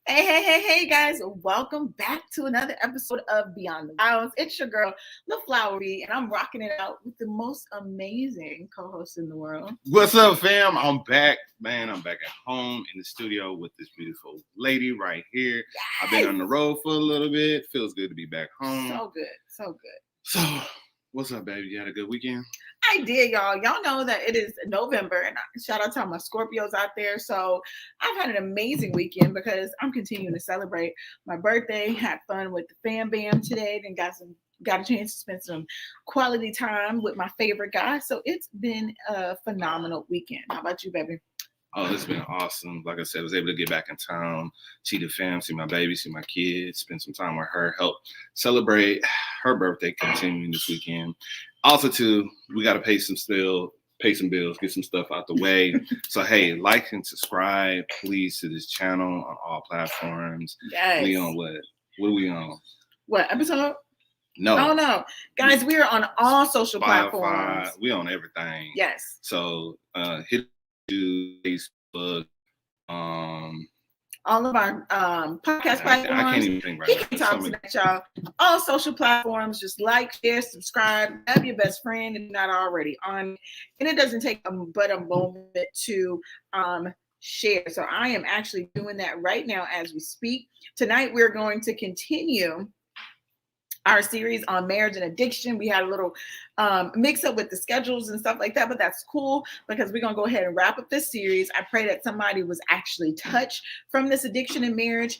Hey guys, welcome back to another episode of Beyond The Vowz. It's your girl, LaFlower, and I'm rocking it out with the most amazing co-host in the world. What's up, fam? I'm back, man. I'm back at home in the studio with this beautiful lady right here. Yes. I've been on the road for a little bit. Feels good to be back home. So good. So, what's up, baby? You had a good weekend? I did, y'all. Y'all know that it is November, and shout out to all my Scorpios out there. So I've had an amazing weekend because I'm continuing to celebrate my birthday. Had fun with the fam bam today, then got a chance to spend some quality time with my favorite guy. So it's been a phenomenal weekend. How about you, baby? Oh, it's been awesome. Like I said, I was able to get back in town, see the fam, see my baby, see my kids, spend some time with her, help celebrate her birthday continuing this weekend. Also, too, we got to pay some bills, get some stuff out the way. So, hey, like and subscribe, please, to this channel on all platforms. Yes. We on what? What are we on? What episode? No. Oh, no. Guys, we are on all social platforms. We on everything. Yes. So, hit Facebook, all of our podcast platforms. I can't even think right now. He can talk to that, y'all. All social platforms. Just like, share, subscribe. Have your best friend if you're not already on. And it doesn't take but a moment to share. So I am actually doing that right now as we speak. Tonight we're going to continue our series on marriage and addiction. We had a little mix up with the schedules and stuff like that, but that's cool because we're going to go ahead and wrap up this series. I pray that somebody was actually touched from this addiction in marriage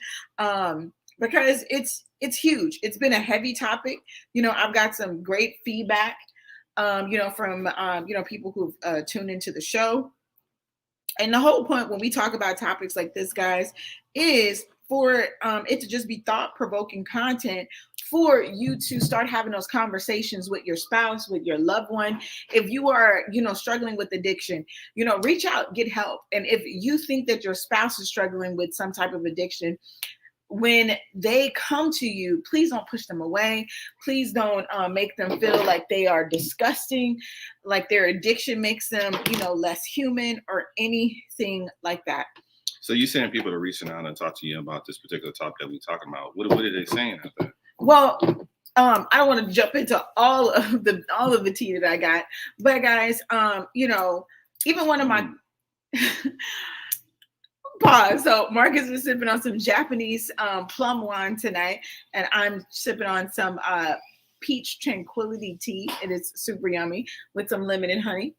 because it's huge. It's been a heavy topic. You know, I've got some great feedback, from, people who've tuned into the show. And the whole point when we talk about topics like this, guys, is for it to just be thought-provoking content for you to start having those conversations with your spouse, with your loved one. If you are, struggling with addiction, reach out, get help. And if you think that your spouse is struggling with some type of addiction, when they come to you, please don't push them away. Please don't make them feel like they are disgusting, like their addiction makes them, less human or anything like that. So you saying people are reaching out and talk to you about this particular topic that we're talking about? What are they saying out there? Well, I don't want to jump into all of the tea that I got, but guys, even one of my pause. So Marcus is sipping on some Japanese plum wine tonight, and I'm sipping on some peach tranquility tea. It is super yummy with some lemon and honey.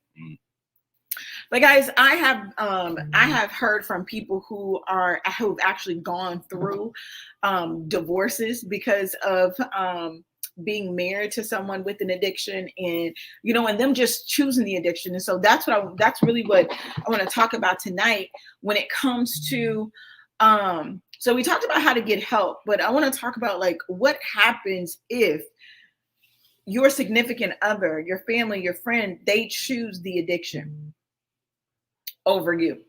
But guys, I have heard from people who've actually gone through divorces because of being married to someone with an addiction, and and them just choosing the addiction. And so that's really what I want to talk about tonight when it comes to so we talked about how to get help, but I want to talk about like what happens if your significant other, your family, your friend, they choose the addiction over you.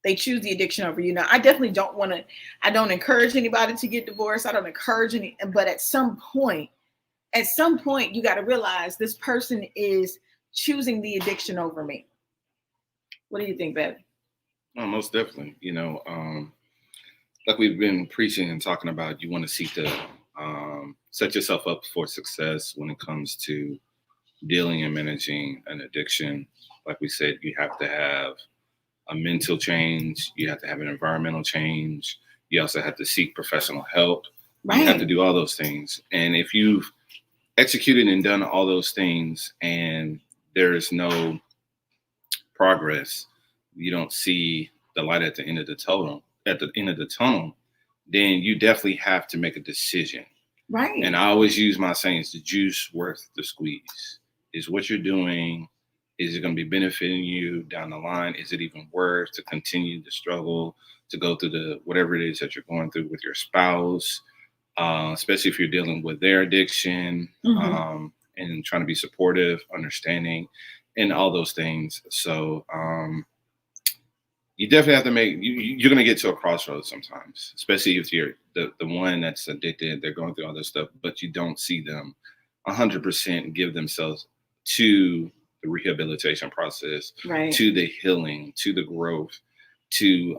They choose the addiction over you. Now, I definitely I don't encourage anybody to get divorced. I don't encourage but at some point, you got to realize this person is choosing the addiction over me. What do you think, babe? Well, most definitely. Like we've been preaching and talking about, you want to seek to set yourself up for success when it comes to dealing and managing an addiction. Like we said, you have to have a mental change. You have to have an environmental change. You also have to seek professional help. Right. You have to do all those things. And if you've executed and done all those things and there is no progress, you don't see the light at the end of the tunnel, then you definitely have to make a decision. Right. And I always use my saying, it's the juice worth the squeeze. Is what you're doing Is it going to be benefiting you down the line? Is it even worth to continue the struggle, to go through the whatever it is that you're going through with your spouse, especially if you're dealing with their addiction, and trying to be supportive, understanding, and all those things. So you definitely have to you're going to get to a crossroads sometimes, especially if you're the one that's addicted, they're going through all this stuff, but you don't see them 100% give themselves to the rehabilitation process, right, to the healing, to the growth, to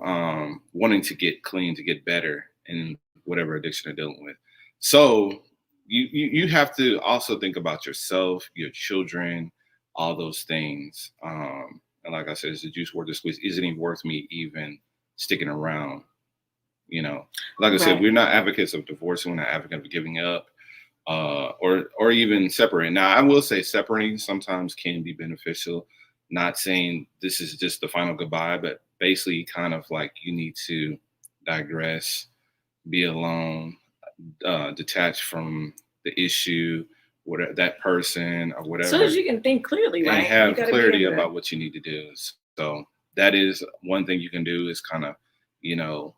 wanting to get clean, to get better in whatever addiction they're dealing with. So you have to also think about yourself, your children, all those things. And like I said, it's the juice worth the squeeze. Isn't it worth me even sticking around? You know, like I said, we're not advocates of divorce. We're not advocates of giving up, or even separating. Now, I will say separating sometimes can be beneficial. Not saying this is just the final goodbye, but basically kind of like you need to digress, be alone, detach from the issue, whatever that person or whatever, so as you can think clearly, right? And have clarity about what you need to do. So that is one thing you can do, is kind of, you know,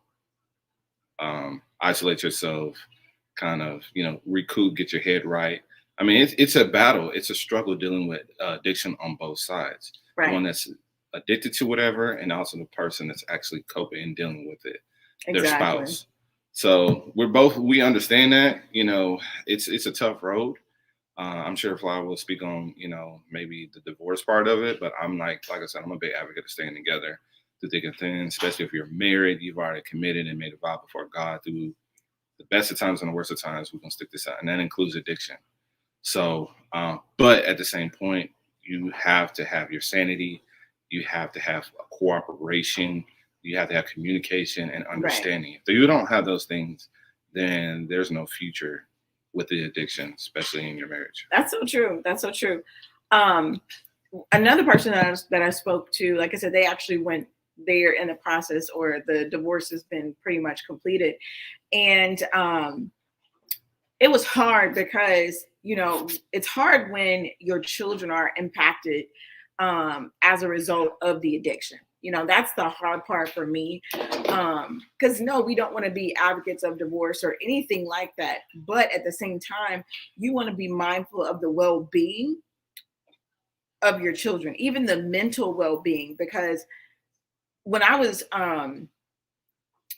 isolate yourself, kind of, you know, recoup, get your head right. I mean, it's a battle. It's a struggle dealing with addiction on both sides. Right. The one that's addicted to whatever, and also the person that's actually coping and dealing with it, their spouse. So we understand that, you know, it's a tough road. I'm sure Flower will speak on, you know, maybe the divorce part of it, but I'm like I said, I'm a big advocate of staying together through thick and thin, especially if you're married, you've already committed and made a vow before God through the best of times and the worst of times. We're going to stick this out. And that includes addiction. So, but at the same point, you have to have your sanity. You have to have a cooperation. You have to have communication and understanding. Right. If you don't have those things, then there's no future with the addiction, especially in your marriage. That's so true. That's so true. Another person that I spoke to, like I said, they actually went there in the process, or the divorce has been pretty much completed. And it was hard because, you know, it's hard when your children are impacted as a result of the addiction. You know, that's the hard part for me. Because no, we don't want to be advocates of divorce or anything like that. But at the same time, you want to be mindful of the well-being of your children, even the mental well-being. Because when I was,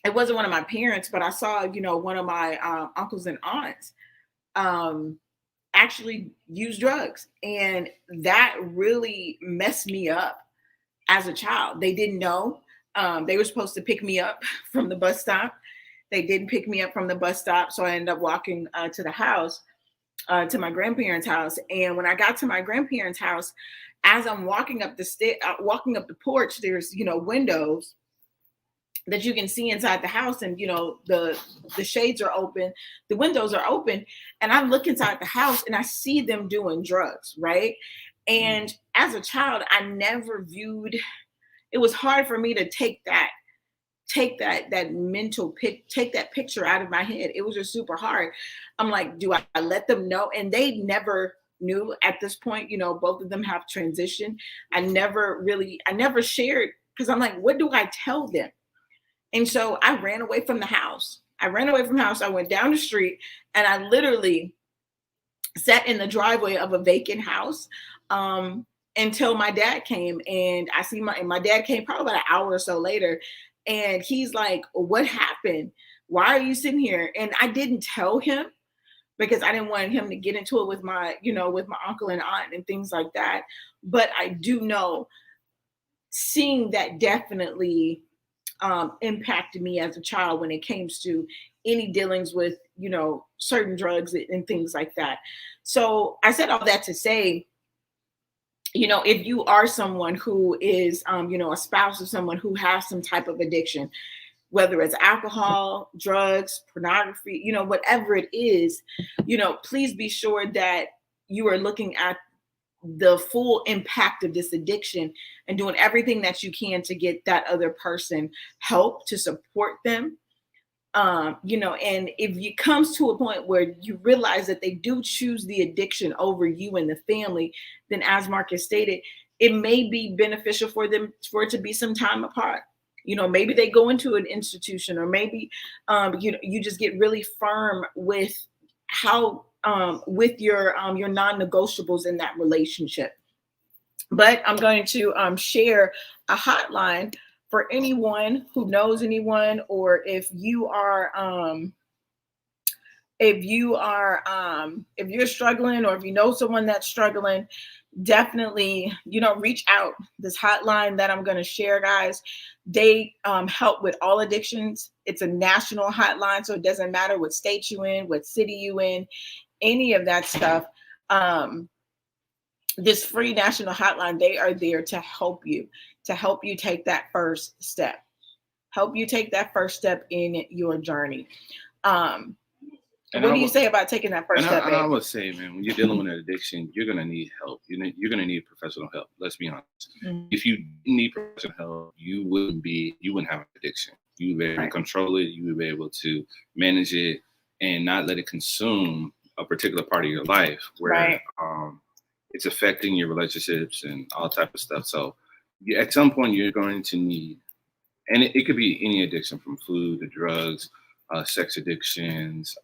it wasn't one of my parents, but I saw, you know, one of my uncles and aunts actually use drugs. And that really messed me up as a child. They didn't know. They were supposed to pick me up from the bus stop. They didn't pick me up from the bus stop. So I ended up walking to the house, to my grandparents' house. And when I got to my grandparents' house, as I'm walking up the porch, there's, you know, windows that you can see inside the house, and, you know, the shades are open, the windows are open, and I look inside the house and I see them doing drugs, right? And as a child, I never viewed, it was hard for me to take that mental take that picture out of my head. It was just super hard. I'm like, do I let them know? And they never knew at this point. You know, both of them have transitioned. I never shared, because I'm like, what do I tell them? And so I ran away from the house. I went down the street, and I literally sat in the driveway of a vacant house until my dad came. And my dad came probably about an hour or so later. And he's like, what happened? Why are you sitting here? And I didn't tell him, because I didn't want him to get into it with my uncle and aunt and things like that. But I do know, seeing that definitely impacted me as a child when it came to any dealings with, you know, certain drugs and things like that. So I said all that to say, you know, if you are someone who is, you know, a spouse of someone who has some type of addiction, whether it's alcohol, drugs, pornography, you know, whatever it is, you know, please be sure that you are looking at the full impact of this addiction and doing everything that you can to get that other person help, to support them. You know, and if it comes to a point where you realize that they do choose the addiction over you and the family, then, as Marcus stated, it may be beneficial for them for it to be some time apart. You know, maybe they go into an institution, or maybe you know, you just get really firm with how with your non-negotiables in that relationship. But I'm going to share a hotline for anyone who knows anyone, or if you're struggling, or if you know someone that's struggling, definitely, you know, reach out. This hotline that I'm going to share, guys, they help with all addictions. It's a national hotline, so it doesn't matter what state you in, what city you in, any of that stuff. This free national hotline, they are there to help you take that first step, in your journey. What do you say about taking that first step? I would say, man, when you're dealing with an addiction, you're gonna need help. You're gonna need professional help. Let's be honest. Mm-hmm. If you didn't need professional help, you wouldn't have an addiction. You would be able to control it. You would be able to manage it and not let it consume a particular part of your life where it's affecting your relationships and all type of stuff. So at some point you're going to need, and it could be any addiction, from food to drugs, sex addictions,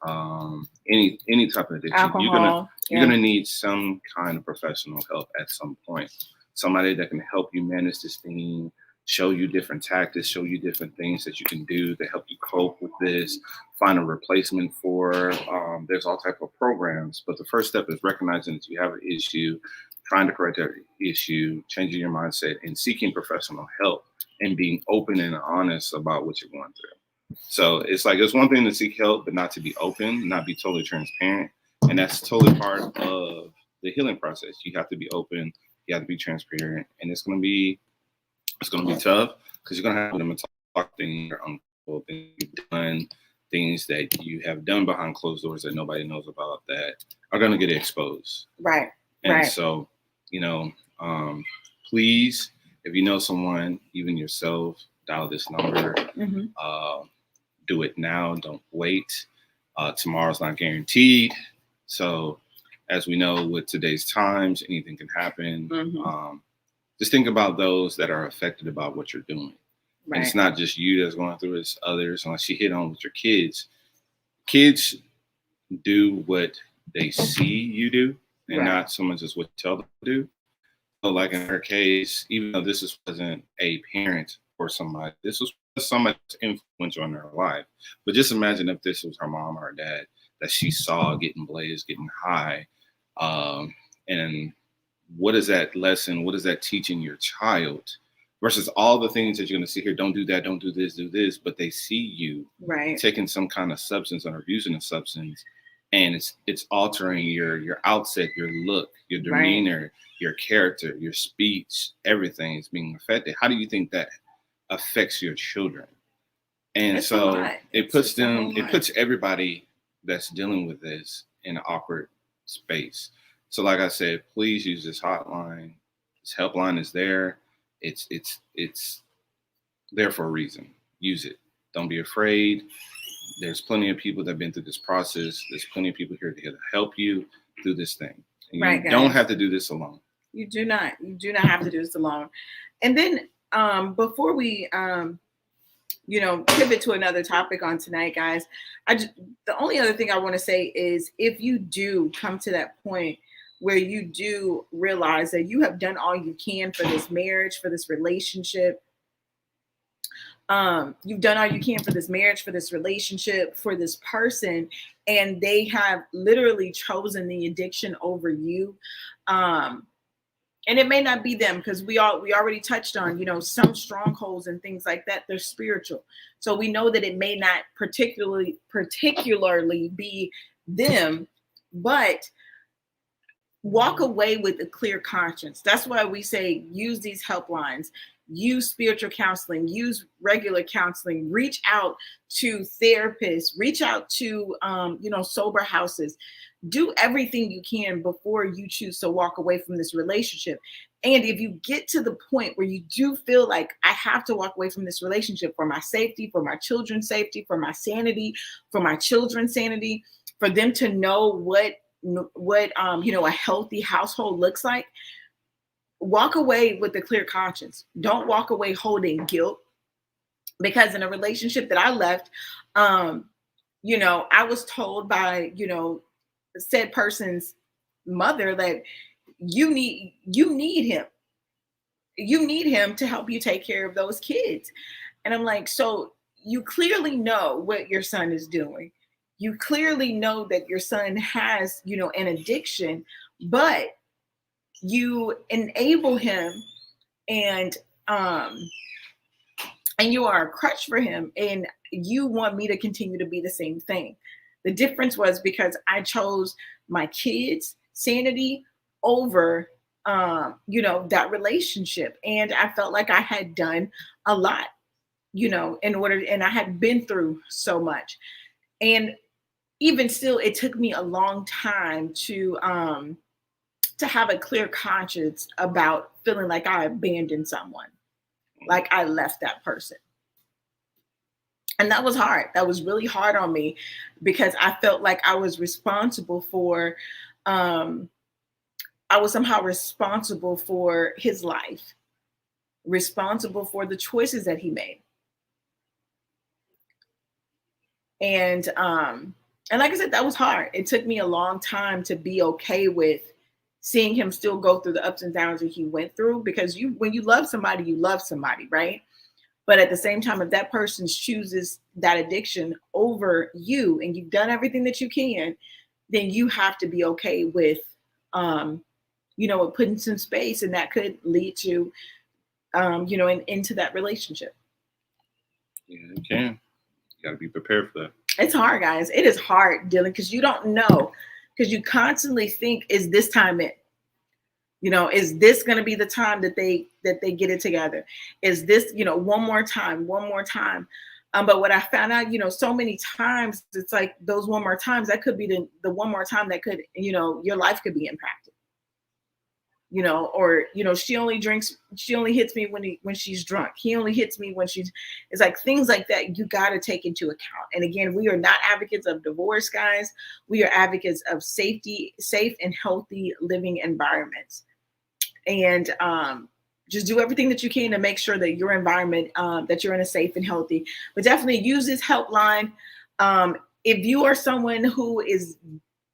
any type of addiction. Alcohol, you're gonna need some kind of professional help at some point. Somebody that can help you manage this thing, show you different tactics, show you different things that you can do to help you cope with this, find a replacement for. There's all type of programs, but the first step is recognizing that you have an issue, trying to correct that issue, changing your mindset, and seeking professional help, and being open and honest about what you're going through. So it's like, it's one thing to seek help, but not to be open, not be totally transparent. And that's totally part of the healing process. You have to be open, you have to be transparent, and it's going to be tough, because you're going to have them talk things that are uncomfortable, things you've done, things that you have done behind closed doors that nobody knows about, that are going to get exposed. Right. And so, you know, please, if you know someone, even yourself, dial this number. Mm-hmm. Do it now. Don't wait. Tomorrow's not guaranteed. So, as we know, with today's times, anything can happen. Mm-hmm. Just think about those that are affected about what you're doing. Right. And it's not just you that's going through it, it's others. Unless you hit on with your kids. Kids do what they see you do, and not so much as what you tell them to do. So like in her case, even though this wasn't a parent or somebody, this was somebody that's influential in her life. But just imagine if this was her mom or her dad that she saw getting blazed, getting high. And what is that lesson? What is that teaching your child? Versus all the things that you're going to see here, don't do that, don't do this, but they see you taking some kind of substance or abusing a substance, and it's altering your outset, your look, your demeanor, your character, your speech, everything is being affected. How do you think that affects your children? And so it puts everybody that's dealing with this in an awkward space. So like I said, please use this hotline. This helpline is there. It's there for a reason. Use it. Don't be afraid. There's plenty of people that have been through this process. There's plenty of people here to help you through this thing. And you don't have to do this alone. You do not have to do this alone. And then before we pivot to another topic on tonight, guys, the only other thing I want to say is, if you do come to that point where you do realize that you have done all you can for this marriage, for this relationship, you've done all you can for this marriage, for this relationship, for this person, and they have literally chosen the addiction over you. And it may not be them, because we already touched on, some strongholds and things like that. They're spiritual. So we know that it may not particularly be them, but walk away with a clear conscience. That's why we say use these helplines, use spiritual counseling, use regular counseling, reach out to therapists, reach out to, sober houses. Do everything you can before you choose to walk away from this relationship. And if you get to the point where you do feel like, I have to walk away from this relationship for my safety, for my children's safety, for my sanity, for my children's sanity, for them to know what a healthy household looks like, walk away with a clear conscience. Don't walk away holding guilt, because in a relationship that I left, I was told by, said person's mother that you need him. You need him to help you take care of those kids. And I'm like, so you clearly know what your son is doing. You clearly know that your son has, an addiction, but you enable him, and you are a crutch for him, and you want me to continue to be the same thing. The difference was because I chose my kids' sanity over that relationship. And I felt like I had done a lot, and I had been through so much. And even still, it took me a long time to have a clear conscience about feeling like I abandoned someone, like I left that person. And that was hard. That was really hard on me, because I felt like I was responsible for, I was somehow responsible for his life, responsible for the choices that he made. And like I said, that was hard. It took me a long time to be okay with seeing him still go through the ups and downs that he went through, because when you love somebody, right? But at the same time, if that person chooses that addiction over you, and you've done everything that you can, then you have to be okay with, putting some space, and that could lead to, into that relationship. Yeah, you can. You got to be prepared for that. It's hard, guys. It is hard dealing, because you don't know, because you constantly think, is this time it? Is this going to be the time that they get it together? Is this, one more time? But what I found out, so many times, it's like those one more times, that could be the one more time that could, your life could be impacted. Or, she only hits me when she's drunk. He only hits me when it's like things like that you got to take into account. And again, we are not advocates of divorce, guys. We are advocates of safe and healthy living environments. And just do everything that you can to make sure that your environment, that you're in a safe and healthy. But definitely use this helpline. If you are someone who is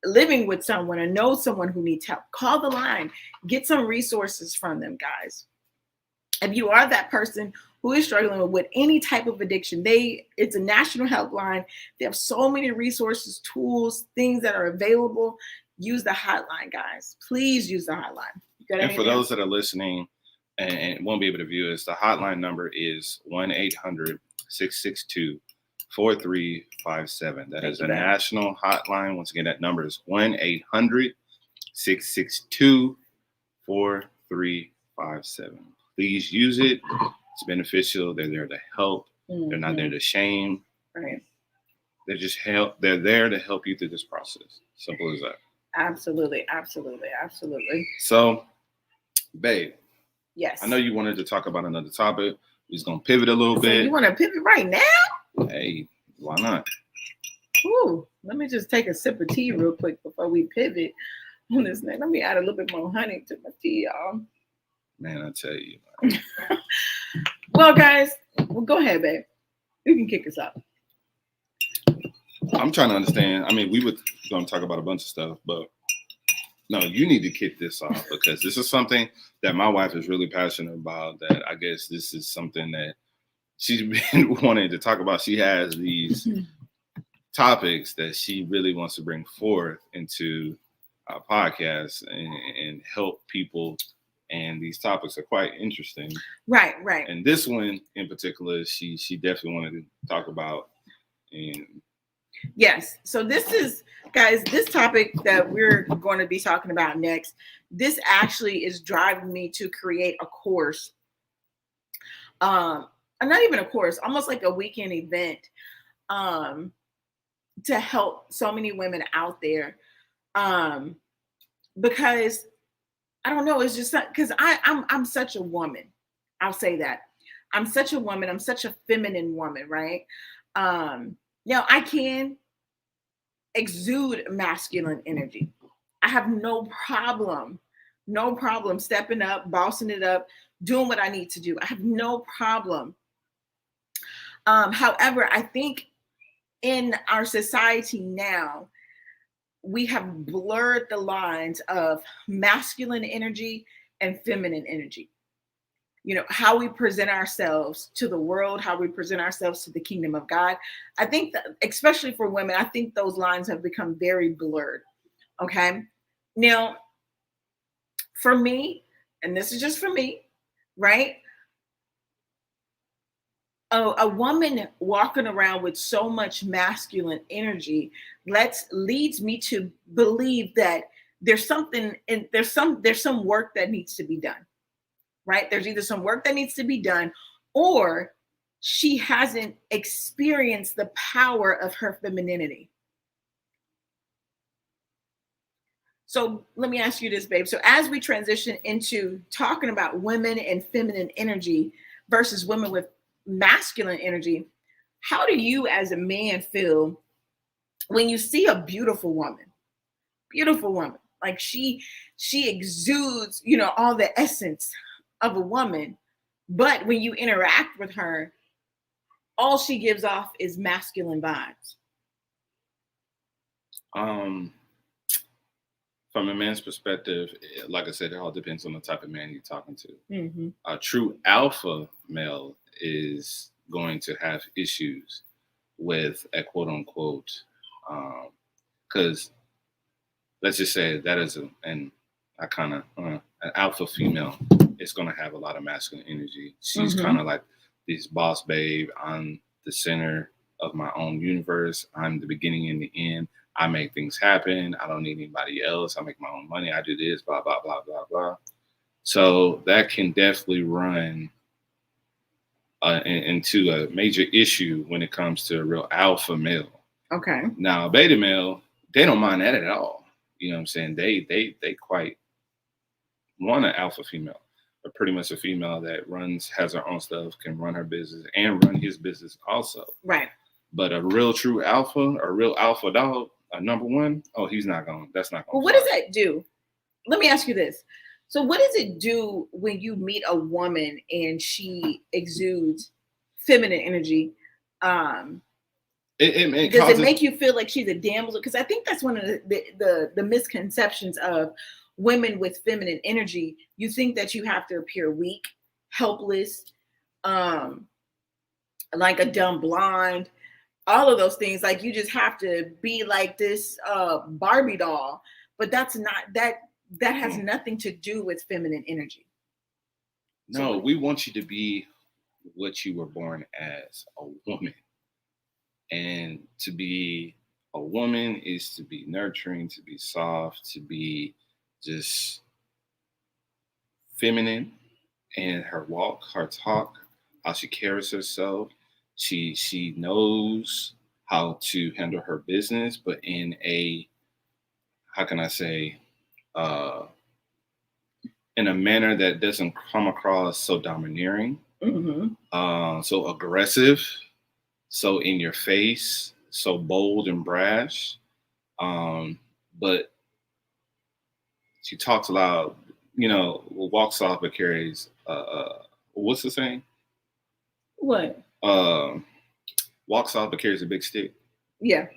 living with someone or know someone who needs help, call the line. Get some resources from them, guys. If you are that person who is struggling with any type of addiction, it's a national helpline. They have so many resources, tools, things that are available. Use the hotline, guys. Please use the hotline. And for those that are listening and won't be able to view us, the hotline number is 1-800-662-4357. That is a national hotline. Once again, that number is 1-800-662-4357. Please use it. It's beneficial. They're there to help. Mm-hmm. They're not there to shame. Right. They're just help. They're there to help you through this process. Simple as that. Absolutely. So, babe. Yes. I know you wanted to talk about another topic. We're just gonna pivot a little bit. You want to pivot right now? Hey, why not? Ooh, let me just take a sip of tea real quick before we pivot on this next. Let me add a little bit more honey to my tea, y'all. Man, I tell you. Well, guys, go ahead, babe. You can kick us off. I'm trying to understand. I mean, we were going to talk about a bunch of stuff, but no, you need to kick this off, because this is something that my wife is really passionate about. That I guess this is something that she's been wanting to talk about. She has these topics that she really wants to bring forth into our podcast and help people. And these topics are quite interesting. Right. And this one in particular, she definitely wanted to talk about. And yes. So this is, guys, this topic that we're going to be talking about next, this actually is driving me to create a course. Not even a course, almost like a weekend event, to help so many women out there. Because I don't know, it's just because I'm such a woman. I'll say that. I'm such a woman. I'm such a feminine woman, right? Now I can exude masculine energy. I have no problem No problem stepping up, bossing it up, doing what I need to do. I have no problem. However, I think in our society now, we have blurred the lines of masculine energy and feminine energy. You know, how we present ourselves to the world, how we present ourselves to the kingdom of God. I think that, especially for women, I think those lines have become very blurred. Okay. Now, for me, and this is just for me, right? A woman walking around with so much masculine energy leads me to believe that there's something and there's some work that needs to be done, right? There's either some work that needs to be done, or she hasn't experienced the power of her femininity. So let me ask you this, babe. So as we transition into talking about women and feminine energy versus women with masculine energy, how do you as a man feel when you see a beautiful woman, like she exudes, you know, all the essence of a woman, but when you interact with her, all she gives off is masculine vibes? From a man's perspective, like I said, it all depends on the type of man you're talking to. Mm-hmm. A true alpha male is going to have issues with a quote unquote, because let's just say that is an alpha female is going to have a lot of masculine energy. She's Mm-hmm. kind of like this boss babe. I'm the center of my own universe. I'm the beginning and the end. I make things happen. I don't need anybody else. I make my own money. I do this, blah, blah, blah, blah, blah. So that can definitely run into a major issue when it comes to a real alpha male. Okay. Now, a beta male, they don't mind that at all. You know what I'm saying? They quite want an alpha female, but pretty much a female that has her own stuff, can run her business and run his business also. Right. But a real true alpha, a real alpha dog, a number one, oh, that's not going. Well, what does that do? Let me ask you this. So what does it do when you meet a woman and she exudes feminine energy? Does it make you feel like she's a damsel? Because I think that's one of the misconceptions of women with feminine energy. You think that you have to appear weak, helpless, like a dumb blonde, all of those things. Like you just have to be like this Barbie doll. But that's not that has nothing to do with feminine energy. No, we want you to be what you were born as, a woman. And to be a woman is to be nurturing, to be soft, to be just feminine in her walk, her talk, how she carries herself. She knows how to handle her business, but in a, how can I say, in a manner that doesn't come across so domineering, so aggressive, so in your face, so bold and brash. But she talks loud, walks off but carries, what's the saying? What? Walks off but carries a big stick. Yeah.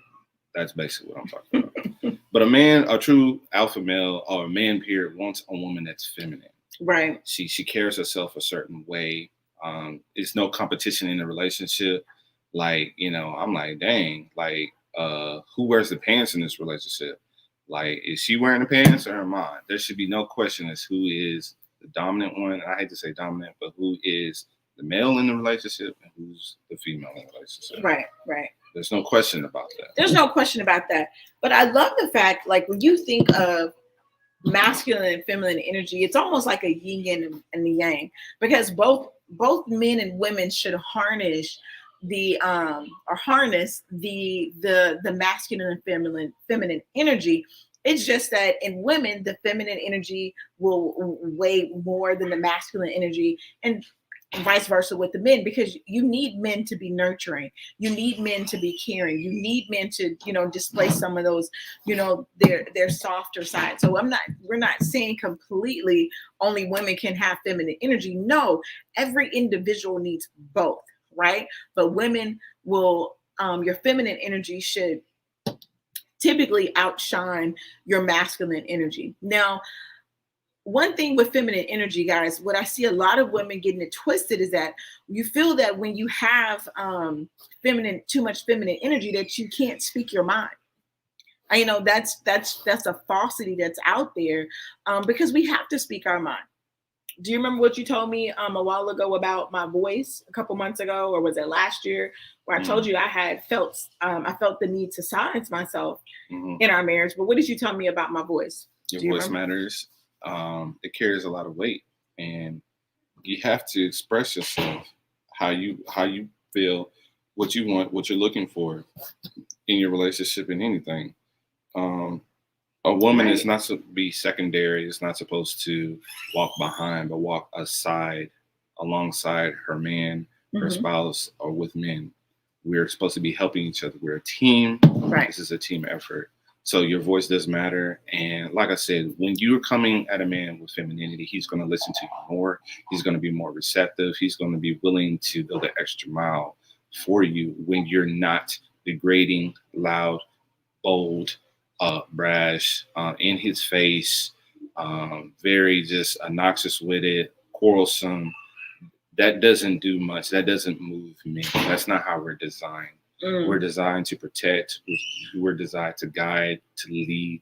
That's basically what I'm talking about. But a true alpha male or a man period wants a woman that's feminine. Right. She carries herself a certain way. It's no competition in the relationship. Like, I'm like, dang, like, who wears the pants in this relationship? Like, is she wearing the pants or am I? There should be no question as who is the dominant one. I hate to say dominant, but who is the male in the relationship and who's the female in the relationship. Right, right. There's no question about that. There's no question about that. But I love the fact, like, when you think of masculine and feminine energy, it's almost like a yin and the yang, because both men and women should harness the masculine and feminine energy. It's just that in women, the feminine energy will weigh more than the masculine energy. And vice versa with the men, because you need men to be nurturing, you need men to be caring, you need men to, you know, display some of those, you know, their softer side. So we're not saying completely only women can have feminine energy. No, every individual needs both, right? But women will, your feminine energy should typically outshine your masculine energy. Now, one thing with feminine energy, guys, what I see a lot of women getting it twisted is that you feel that when you have too much feminine energy, that you can't speak your mind. And, you know, that's a falsity that's out there, because we have to speak our mind. Do you remember what you told me a while ago about my voice a couple months ago, or was it last year, where I told you I felt the need to silence myself in our marriage? But what did you tell me about my voice? Your voice matters. It carries a lot of weight, and you have to express yourself, how you feel, what you want, what you're looking for in your relationship, in anything. A woman is not to be secondary. It's not supposed to walk behind, but walk alongside her man, her spouse, or with men. We're supposed to be helping each other. We're a team. Right. This is a team effort. So your voice does matter. And like I said, when you're coming at a man with femininity, he's going to listen to you more. He's going to be more receptive. He's going to be willing to go the extra mile for you when you're not degrading, loud, bold, brash, in his face, very just obnoxious with it, quarrelsome. That doesn't do much. That doesn't move men. That's not how we're designed. We're designed to protect. We're designed to guide, to lead.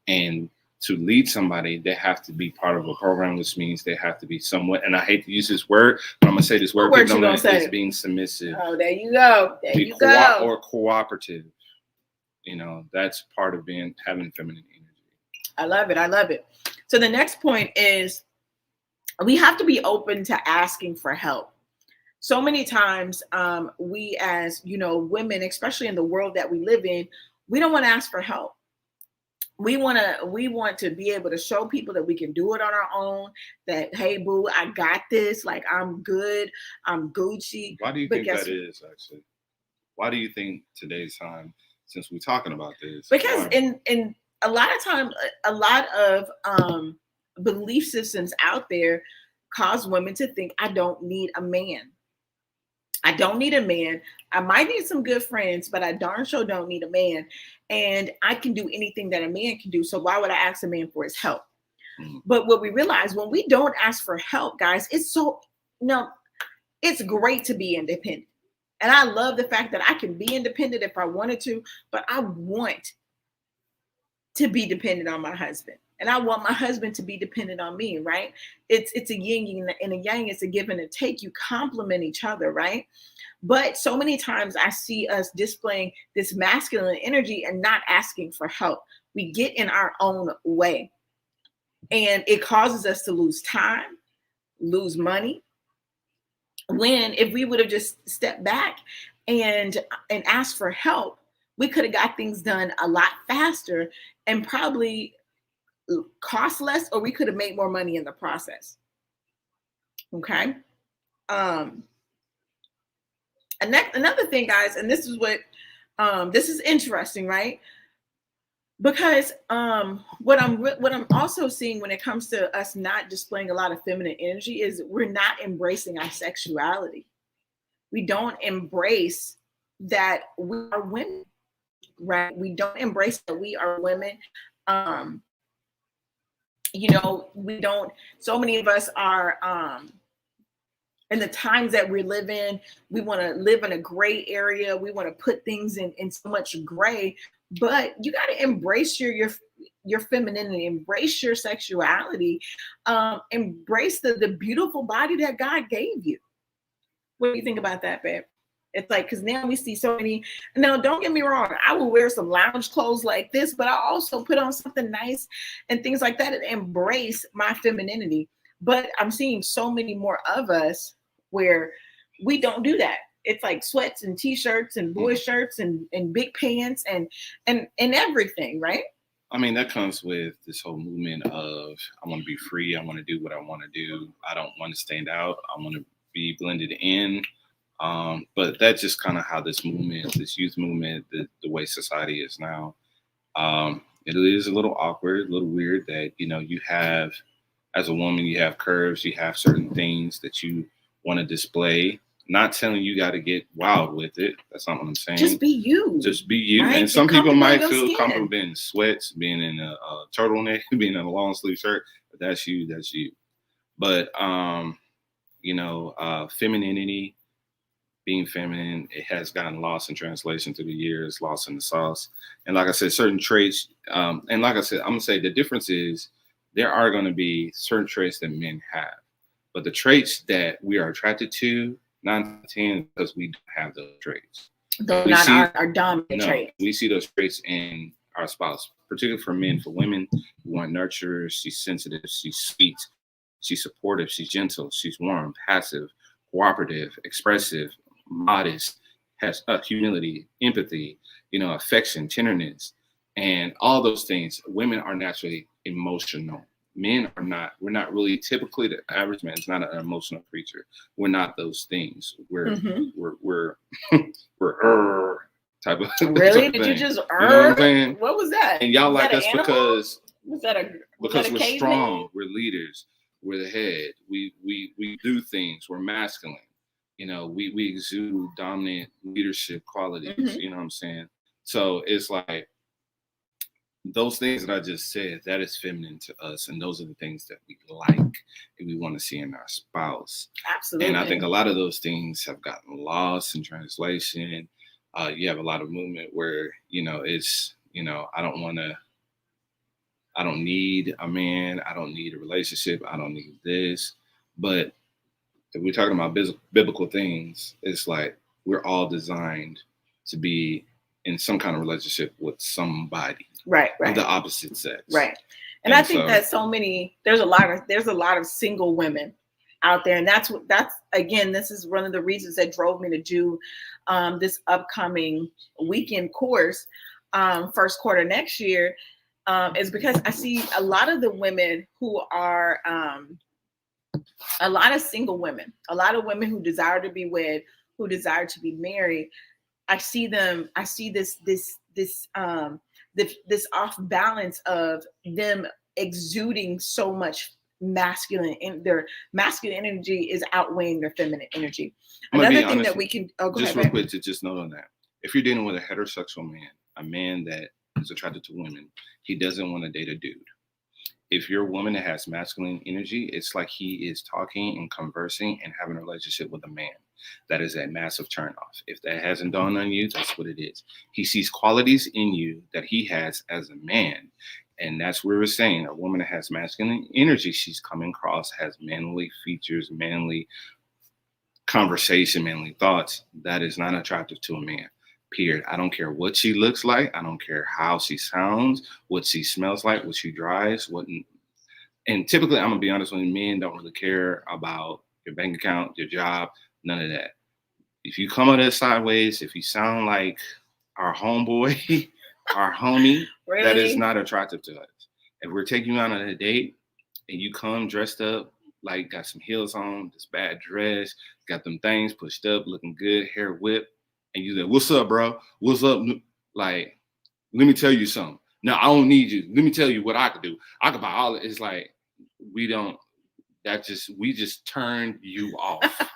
And to lead somebody, they have to be part of a program, which means they have to be somewhat, and I hate to use this word, but I'm going to say this word. What word you going to say? It's being submissive. Oh, there you go. There you go. Or cooperative. You know, that's part of having feminine energy. I love it. I love it. So the next point is we have to be open to asking for help. So many times we as, you know, women, especially in the world that we live in, we don't want to ask for help. We want to be able to show people that we can do it on our own, that, hey, boo, I got this. Like, I'm good. I'm Gucci. Why do you think that is, actually? Why do you think today's time, since we're talking about this? Because in a lot of time, a lot of belief systems out there cause women to think, I don't need a man. I don't need a man. I might need some good friends, but I darn sure don't need a man. And I can do anything that a man can do. So why would I ask a man for his help? But what we realize when we don't ask for help, guys, it's great to be independent. And I love the fact that I can be independent if I wanted to, but I want to be dependent on my husband. And I want my husband to be dependent on me, right? It's a yin and a yang. It's a give and a take. You complement each other, right? But so many times I see us displaying this masculine energy and not asking for help. We get in our own way. And it causes us to lose time, lose money. When if we would have just stepped back and asked for help, we could have got things done a lot faster and probably cost less, or we could have made more money in the process. Okay. Another thing, guys, and this is what this is interesting, right? Because what I'm also seeing when it comes to us not displaying a lot of feminine energy is we're not embracing our sexuality. We don't embrace that we are women, right? We don't embrace that we are women. You know, we don't, so many of us are, in the times that we live in, we want to live in a gray area. We want to put things in so much gray, but you got to embrace your femininity, embrace your sexuality, embrace the beautiful body that God gave you. What do you think about that, babe? It's like, because now we see so many. Now, don't get me wrong. I will wear some lounge clothes like this, but I also put on something nice and things like that and embrace my femininity. But I'm seeing so many more of us where we don't do that. It's like sweats and t-shirts and boy shirts and big pants and everything, right? I mean, that comes with this whole movement of I want to be free. I want to do what I want to do. I don't want to stand out. I want to be blended in. But that's just kind of how this movement, this youth movement, the way society is now. It is a little awkward, a little weird that, you know, you have, as a woman, you have curves, you have certain things that you want to display. Not telling you got to get wild with it. That's not what I'm saying. Just be you. Just be you. Right? And some people might feel skin. comfortable being in sweats, being in a turtleneck, being in a long sleeve shirt. But that's you. That's you. But, you know, femininity, being feminine, it has gotten lost in translation through the years, lost in the sauce. And like I said, certain traits, and like I said, I'm gonna say the difference is there are gonna be certain traits that men have, but the traits that we are attracted to, 9 to 10, because we don't have those traits. They're not our dominant traits. We see those traits in our spouse, particularly for men. For women, we want nurturers. She's sensitive, she's sweet, she's supportive, she's gentle, she's warm, passive, cooperative, expressive, modest, has humility, empathy, you know, affection, tenderness, and all those things. Women are naturally emotional. Men are not. We're not really. Typically, the average man is not an emotional creature. We're not those things. We're type of really. Did thing. you just You know what I'm saying? What was that? And y'all was like us because we're caveman? strong. We're leaders. We're the head. We do things. We're masculine. You know, we exude dominant leadership qualities. You know what I'm saying? So it's like those things that I just said, that is feminine to us. And those are the things that we like and we want to see in our spouse. Absolutely. And I think a lot of those things have gotten lost in translation. You have a lot of movement where, you know, it's, you know, I don't need a man. I don't need a relationship. I don't need this. But if we're talking about biblical things, it's like we're all designed to be in some kind of relationship with somebody, right, of the opposite sex, right. And I think that there's a lot of single women out there, and that's again, this is one of the reasons that drove me to do this upcoming weekend course, first quarter next year, is because I see a lot of the women who are a lot of single women, a lot of women who desire to be wed, who desire to be married. I see this off balance of them exuding so much masculine, and their masculine energy is outweighing their feminine energy. Another thing that we can real quick to just note on that. If you're dealing with a heterosexual man, a man that is attracted to women, he doesn't want to date a dude. If you're a woman that has masculine energy, it's like he is talking and conversing and having a relationship with a man. That is a massive turnoff. If that hasn't dawned on you, that's what it is. He sees qualities in you that he has as a man. And that's where we're saying a woman that has masculine energy, she's coming across, has manly features, manly conversation, manly thoughts. That is not attractive to a man. Period. I don't care what she looks like. I don't care how she sounds, what she smells like, what she drives, and typically, I'm gonna be honest with you, men don't really care about your bank account, your job, none of that. If you come at us sideways, if you sound like our homeboy, our homie, really? That is not attractive to us. If we're taking you out on a date and you come dressed up, like got some heels on, this bad dress, got them things pushed up, looking good, hair whipped, and you say, "What's up, bro? What's up?" Like, let me tell you something. No, I don't need you. Let me tell you what I could do. I could buy all it. It's like we just turned you off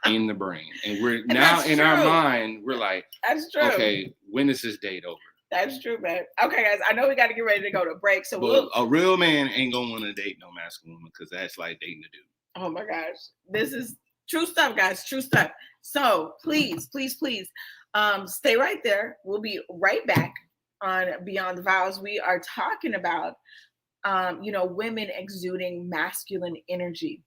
in the brain. And we're now in our mind, we're like, that's true. Okay, when is this date over? That's true, man. Okay, guys, I know we got to get ready to go to break. So a real man ain't gonna want to date no masculine woman because that's like dating a dude. Oh my gosh. This is true stuff, guys. True stuff. So please, stay right there. We'll be right back on Beyond the Vowz. We are talking about, women exuding masculine energy.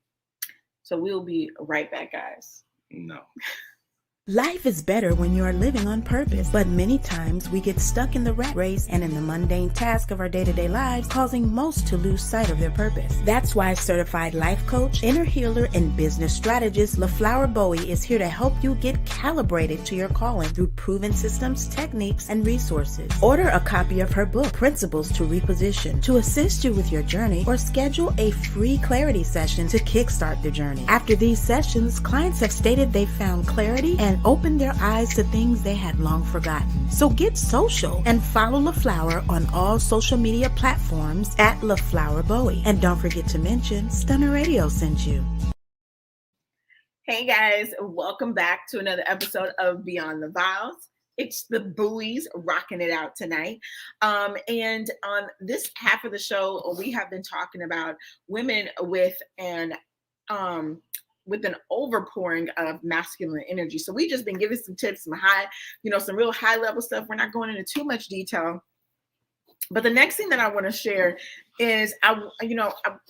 So we'll be right back, guys. No. Life is better when you are living on purpose, but many times we get stuck in the rat race and in the mundane task of our day-to-day lives, causing most to lose sight of their purpose. That's why certified life coach, inner healer, and business strategist LaFlower Bowie is here to help you get calibrated to your calling through proven systems, techniques, and resources. Order a copy of her book, Principles to Reposition, to assist you with your journey, or schedule a free clarity session to kickstart the journey. After these sessions, clients have stated they found clarity and opened their eyes to things they had long forgotten. So get social and follow LaFlower on all social media platforms at LaFlower Bowie. And don't forget to mention Stunner Radio sent you. Hey guys, welcome back to another episode of Beyond The Vowz. It's the Bowies rocking it out tonight. And on this half of the show, we have been talking about women with an overpouring of masculine energy. So we just been giving some tips, some real high level stuff. We're not going into too much detail. But the next thing that I want to share is,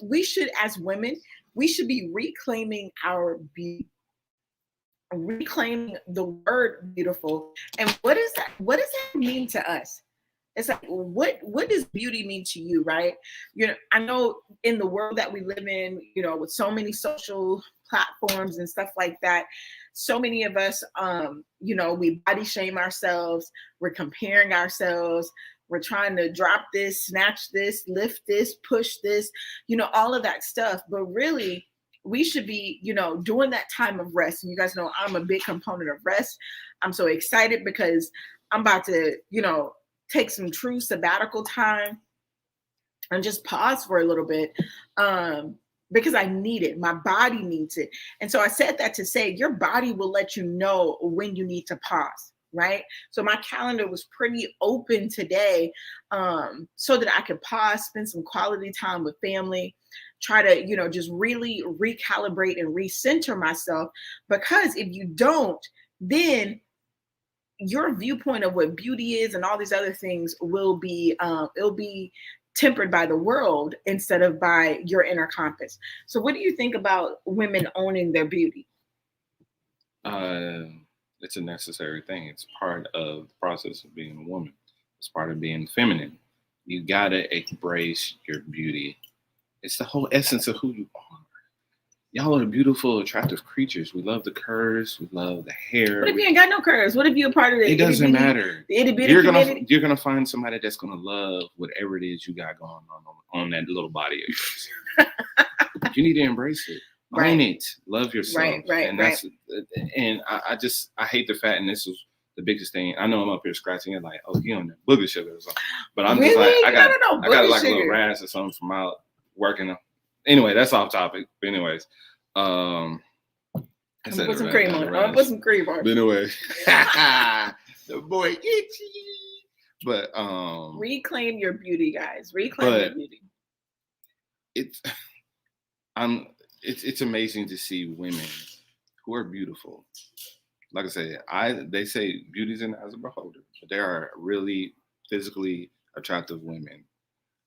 we should, as women, we should be reclaiming our beauty, reclaiming the word beautiful. And what does that mean to us? It's like, what does beauty mean to you, right? I know in the world that we live in, with so many social platforms and stuff like that, so many of us, we body shame ourselves. We're comparing ourselves. We're trying to drop this, snatch this, lift this, push this, all of that stuff. But really, we should be, doing that time of rest. And you guys know I'm a big component of rest. I'm so excited because I'm about to, take some true sabbatical time and just pause for a little bit, because I need it. My body needs it. And so I said that to say your body will let you know when you need to pause, right? So my calendar was pretty open today, so that I could pause, spend some quality time with family, try to, just really recalibrate and recenter myself. Because if you don't, then your viewpoint of what beauty is and all these other things will be, it'll be tempered by the world instead of by your inner compass. So what do you think about women owning their beauty? It's a necessary thing. It's part of the process of being a woman. It's part of being feminine. You gotta embrace your beauty. It's the whole essence of who you are. Y'all are beautiful, attractive creatures. We love the curves. We love the hair. What if you ain't got no curves? What if you're a part of the It doesn't matter. You're gonna find somebody that's gonna love whatever it is you got going on that little body of yours. You need to embrace it. Right. Own it. Love yourself. Right. And that's I hate the fact, and this is the biggest thing. I know I'm up here scratching it like, oh, you on that booger sugar or something. But I'm just like, I got like a little rash or something from out working. Anyway, that's off topic. But anyways, I'm gonna put some cream on it. I'm gonna put some cream on it. But anyway, the boy itchy. But reclaim your beauty, guys. Reclaim your beauty. It's amazing to see women who are beautiful. Like I said, they say beauty's in the eyes of the beholder, but there are really physically attractive women.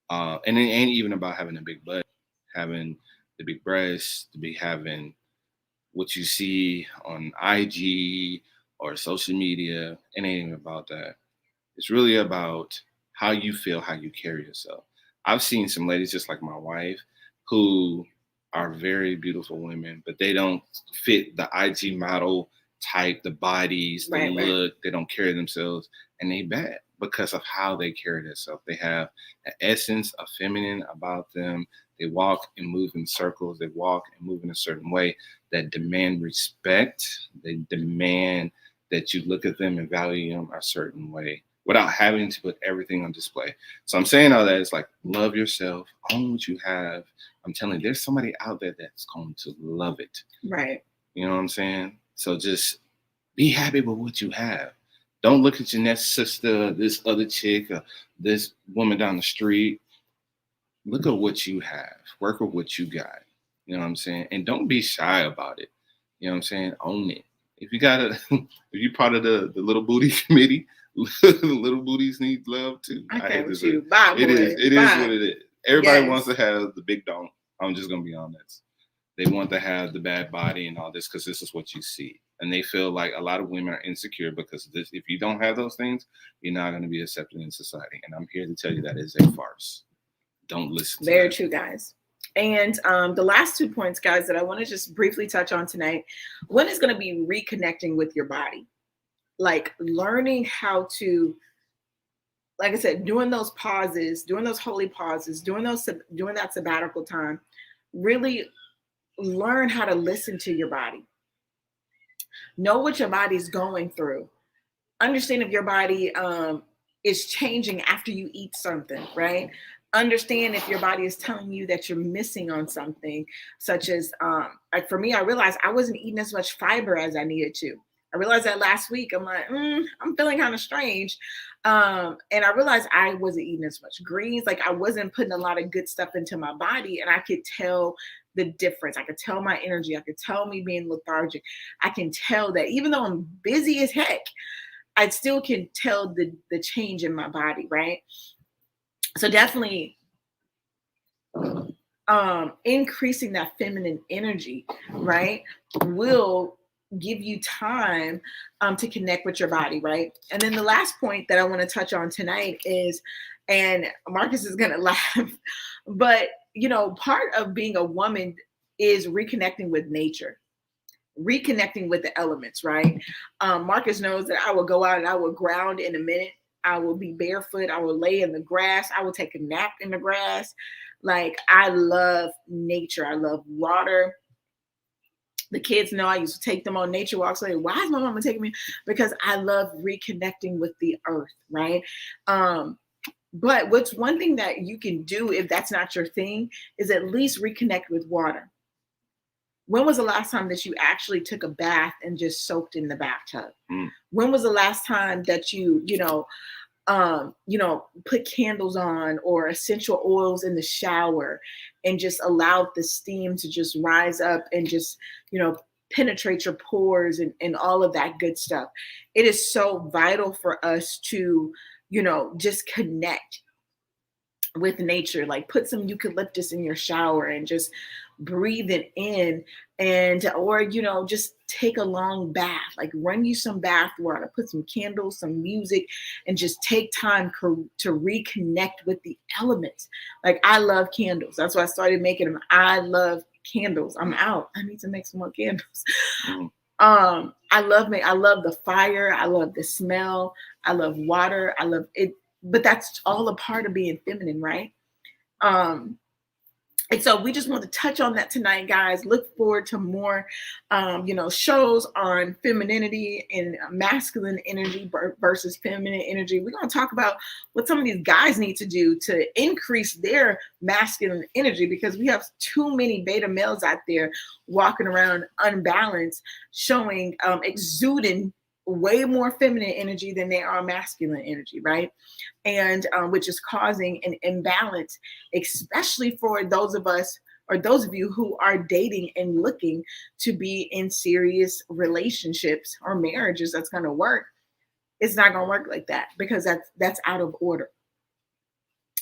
And it ain't even about having a big butt, having the big breasts, having what you see on IG or social media. It ain't even about that. It's really about how you feel, how you carry yourself. I've seen some ladies just like my wife who are very beautiful women, but they don't fit the IG model type, the bodies, the look. They don't carry themselves, and they bad because of how they carry themselves. They have an essence of feminine about them. They walk and move in circles. They walk and move in a certain way that demand respect. They demand that you look at them and value them a certain way without having to put everything on display. So I'm saying all that, it's like, love yourself, own what you have. I'm telling you, there's somebody out there that's going to love it. Right. You know what I'm saying? So just be happy with what you have. Don't look at your next sister, this other chick, or this woman down the street. Look at what you have. Work with what you got. You know what I'm saying? And don't be shy about it. You know what I'm saying? Own it. If you're part of the little booty committee, little booties need love too. I hate with you. Bye, it is what it is. Everybody wants to have the big dome. I'm just gonna be honest. They want to have the bad body and all this because this is what you see. And they feel like a lot of women are insecure because of this. If you don't have those things, you're not going to be accepted in society. And I'm here to tell you that is a farce. Don't listen to Very that. true, guys. And the last 2 points, guys, that I want to just briefly touch on tonight. One is going to be reconnecting with your body, like learning how to, like I said, doing those pauses, doing those holy pauses, doing that sabbatical time. Really learn how to listen to your body. Know what your body's going through. Understand if your body is changing after you eat something, right? Understand if your body is telling you that you're missing on something, such as like for me, I realized I wasn't eating as much fiber as I needed to. I realized that last week. I'm like, I'm feeling kind of strange. And I realized I wasn't eating as much greens. Like I wasn't putting a lot of good stuff into my body. And I could tell the difference. I could tell my energy. I could tell me being lethargic. I can tell that even though I'm busy as heck, I still can tell the change in my body, right? So definitely increasing that feminine energy, right, will give you time to connect with your body, right? And then the last point that I want to touch on tonight is, and Marcus is going to laugh, but, you know, part of being a woman is reconnecting with nature, reconnecting with the elements, right? Marcus knows that I will go out and I will ground in a minute. I will be barefoot. I will lay in the grass. I will take a nap in the grass. Like, I love nature. I love water. The kids know I used to take them on nature walks. Like, why is my mama taking me? Because I love reconnecting with the earth, right? But what's one thing that you can do if that's not your thing is at least reconnect with water. When was the last time that you actually took a bath and just soaked in the bathtub? When was the last time that you put candles on or essential oils in the shower and just allowed the steam to just rise up and just, penetrate your pores and all of that good stuff? It is so vital for us to, just connect with nature. Like, put some eucalyptus in your shower and just breathe it in, or just take a long bath. Like, run you some bath water, put some candles, some music, and just take time to reconnect with the elements. Like, I love candles. That's why I started making them. I love candles. I'm out. I need to make some more candles. I love the fire. I love the smell. I love water. I love it. But that's all a part of being feminine, right? And so we just want to touch on that tonight, guys. Look forward to more, shows on femininity and masculine energy versus feminine energy. We're going to talk about what some of these guys need to do to increase their masculine energy, because we have too many beta males out there walking around unbalanced, showing, exuding way more feminine energy than they are masculine energy, right? And which is causing an imbalance, especially for those of us or those of you who are dating and looking to be in serious relationships or marriages that's going to work. It's not going to work like that, because that's out of order.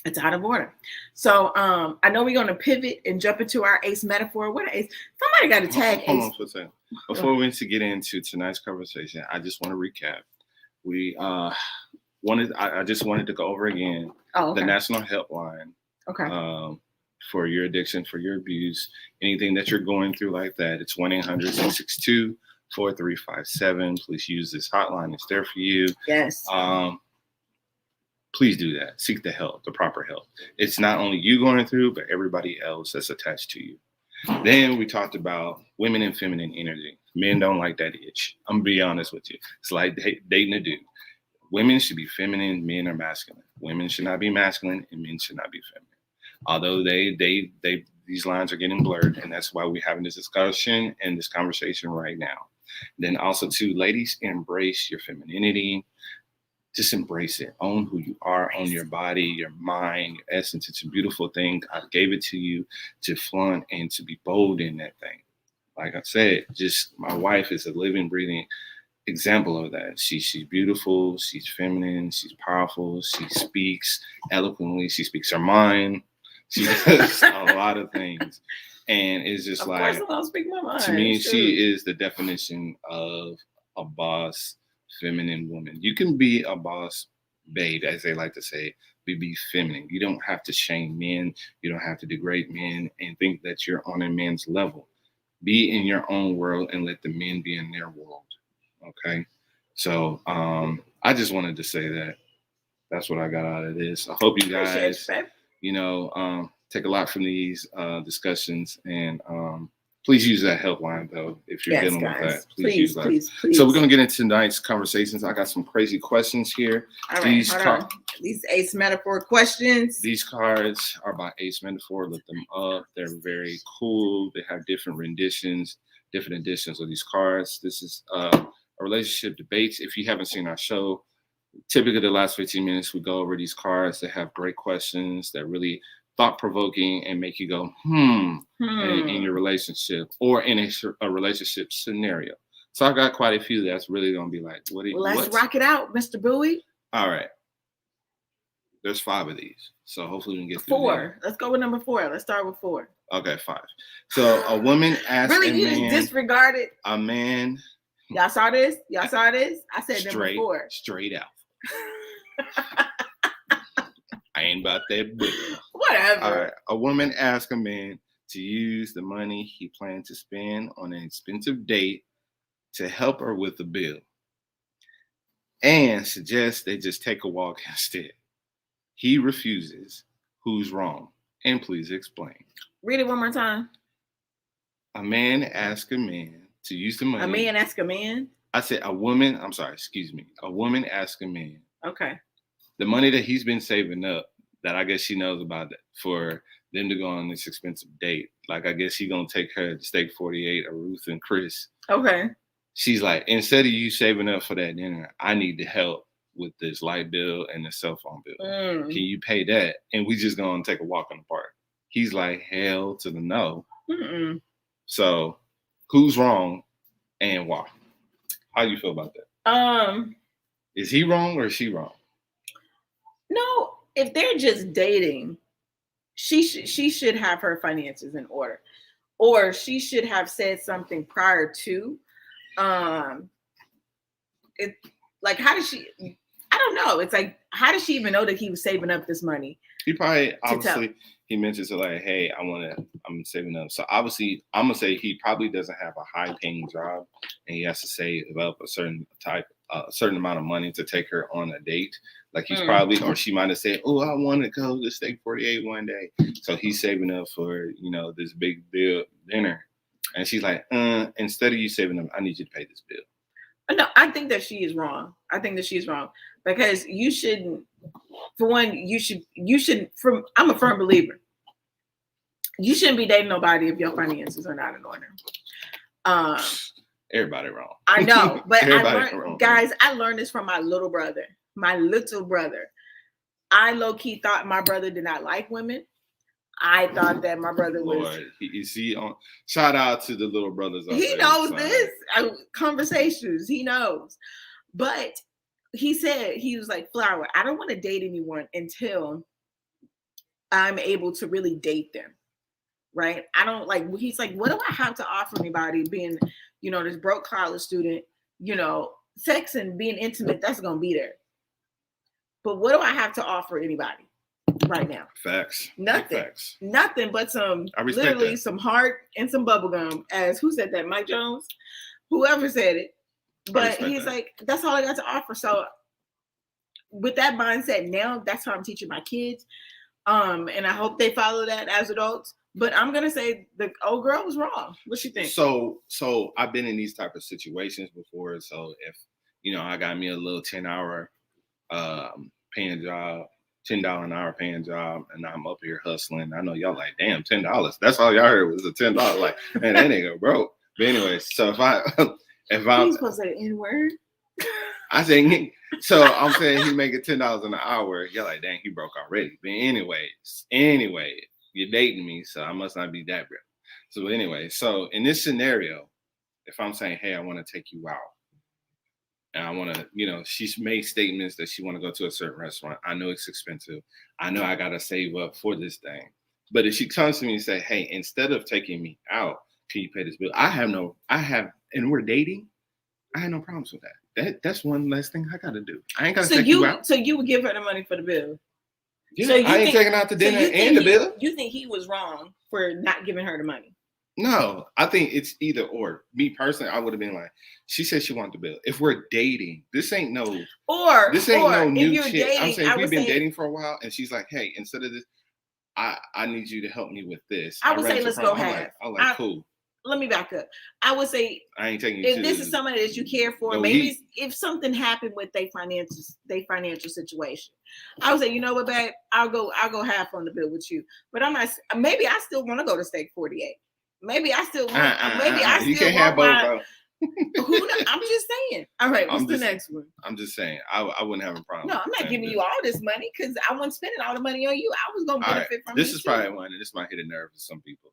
It's out of order. So I know we're going to pivot and jump into our ace metaphor. What ace? Somebody got to tag ace. Hold on for a second. Before we get into tonight's conversation, I just want to recap. I just wanted to go over again the national helpline. Okay. For your addiction, for your abuse, anything that you're going through like that. It's 1-800-662-4357. Please use this hotline. It's there for you. Yes. Please do that. Seek the help, the proper help. It's not only you going through, but everybody else that's attached to you. Then we talked about women and feminine energy. Men don't like that itch. I'm gonna be honest with you. It's like dating a dude. Women should be feminine, men are masculine. Women should not be masculine, and men should not be feminine. Although these lines are getting blurred, and that's why we're having this discussion and this conversation right now. Then also too, ladies, embrace your femininity. Just embrace it. Own who you are, own your body, your mind, your essence. It's a beautiful thing. God gave it to you to flaunt and to be bold in that thing. Like I said, just my wife is a living, breathing example of that. She's beautiful. She's feminine. She's powerful. She speaks eloquently. She speaks her mind. She does a lot of things. And it's just of like, course I'm gonna speak my mind. to me, Shoot. she is the definition of a boss, feminine woman. You can be a boss babe, as they like to say, but be feminine. You don't have to shame men. You don't have to degrade men and think that you're on a man's level. Be in your own world and let the men be in their world. Okay. So I just wanted to say that. That's what I got out of this. I hope you guys, take a lot from these discussions, and please use that helpline though if you're dealing with that. Please use that. Please. So we're gonna get into tonight's conversations. I got some crazy questions here. All right, hold on. These Ace Metaphor questions. These cards are by Ace Metaphor. Look them up. They're very cool. They have different renditions, different editions of these cards. This is a relationship debates. If you haven't seen our show, typically the last 15 minutes we go over these cards. They have great questions that really thought-provoking and make you go in your relationship or in a relationship scenario. So I got quite a few that's really gonna be like, let's rock it out, Mr. Bowie. All right, there's 5 of these, so hopefully we can get 4. Let's go with number 4. Let's start with 4. Okay, 5. So a woman asked really, a you man, just disregarded a man. Y'all saw this? I said number 4. Straight out. I ain't about that book. Whatever. All right. A woman asked a man to use the money he planned to spend on an expensive date to help her with the bill and suggests they just take a walk instead. He refuses. Who's wrong? And please explain. Read it one more time. A man asked a man to use the money. A man asked a man? I said a woman. I'm sorry. Excuse me. A woman asked a man. Okay. The money that he's been saving up, that I guess she knows about that, for them to go on this expensive date. Like, I guess he gonna take her to Steak 48 or Ruth and Chris. Okay. She's like, instead of you saving up for that dinner, I need the help with this light bill and the cell phone bill. Can you pay that? And we just gonna take a walk in the park. He's like, hell to the no. So who's wrong and why? How you feel about that? Is he wrong or is she wrong? No, if they're just dating, she should have her finances in order, or she should have said something prior to. It like, how does she? I don't know. It's like, how does she even know that he was saving up this money? He probably obviously he mentions it like, hey, I'm saving up. So obviously, I'm gonna say he probably doesn't have a high paying job, and he has to save up a certain amount of money to take her on a date. Like he's probably, or she might have said, oh, I want to go to Steak 48 one day. So he's saving up for, this big bill dinner. And she's like, instead of you saving up, I need you to pay this bill. No, I think that she is wrong. Because you shouldn't, for one, I'm a firm believer. You shouldn't be dating nobody if your finances are not in order. Everybody wrong. I know, but guys, I learned this from my little brother. I low-key thought my brother did not like women. I thought that my brother was. Shout out to the little brothers. He knows this conversations. He knows, but he said, he was like, Flower, I don't want to date anyone until I'm able to really date them. Right? I don't like. He's like, what do I have to offer anybody? Being, this broke college student. Sex and being intimate, that's gonna be there. But what do I have to offer anybody right now? Facts. Nothing. Facts. Nothing but some heart and some bubble gum. As who said that? Mike Jones? Whoever said it. But he's like, that's all I got to offer. So with that mindset, now that's how I'm teaching my kids. And I hope they follow that as adults. But I'm gonna say the old girl was wrong. What you think? So I've been in these type of situations before. So if I got me a little 10-hour paying job, $10 an hour paying job, and I'm up here hustling. I know y'all like, damn, $10. That's all y'all heard was a $10. Like, man, that nigga broke. But anyway, so if I'm supposed to say the N-word. I think so. I'm saying he make it $10 an hour. You're like, dang, he broke already. But anyway, you're dating me, so I must not be that real. So anyway, so in this scenario, if I'm saying, hey, I want to take you out, and I want to, she's made statements that she want to go to a certain restaurant. I know it's expensive. I know I got to save up for this thing. But if she comes to me and say, hey, instead of taking me out, can you pay this bill? And we're dating. I had no problems with that. That's one less thing I got to do. I ain't got to take you out. So you would give her the money for the bill? Yeah, so I ain't taking out the dinner and the bill. You think he was wrong for not giving her the money? No, I think it's either or. Me personally, I would have been like, she said she wanted the bill. If we're dating, this ain't no new shit. I'm saying if we've been dating for a while and she's like, hey, instead of this, I need you to help me with this. I would say let's go half. I'm like, cool. Let me back up. I would say I ain't taking you if this is somebody that you care for, maybe if something happened with their financial situation, I would say, you know what, babe, I'll go half on the bill with you. But I'm not. Maybe I still want to go to Steak 48. Maybe I still want. You can't have both, bro. I'm just saying. All right, what's the next one? I'm just saying. I wouldn't have a problem. No, I'm not giving you all this money because I wasn't spending all the money on you. I was gonna benefit from this. Is probably one, and this might hit a nerve for some people.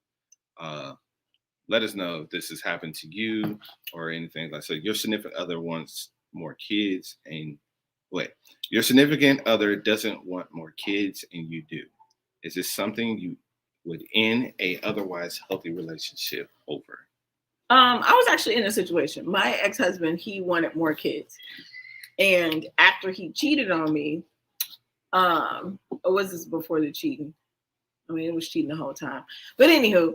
Let us know if this has happened to you or anything like so. Your significant other wants more kids, and your significant other doesn't want more kids, and you do. Is this something you would end a otherwise healthy relationship over? I was actually in a situation. My ex-husband, he wanted more kids, and after he cheated on me, or was this before the cheating? I mean, it was cheating the whole time. But anywho,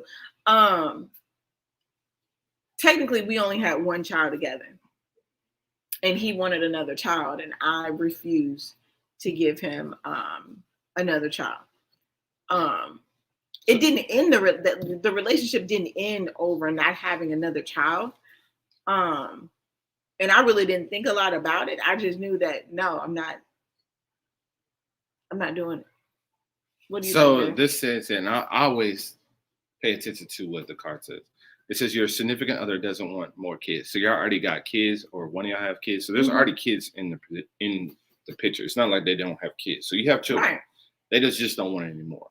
technically we only had one child together, and he wanted another child, and I refused to give him another child. It didn't end the relationship didn't end over not having another child. And I really didn't think a lot about it. I just knew that no, I'm not doing it. What do you think? So this says, and I always pay attention to what the card says. It says your significant other doesn't want more kids. So y'all already got kids, or one of y'all have kids. So there's already kids in the picture. It's not like they don't have kids. So you have children. Right. They just don't want it anymore.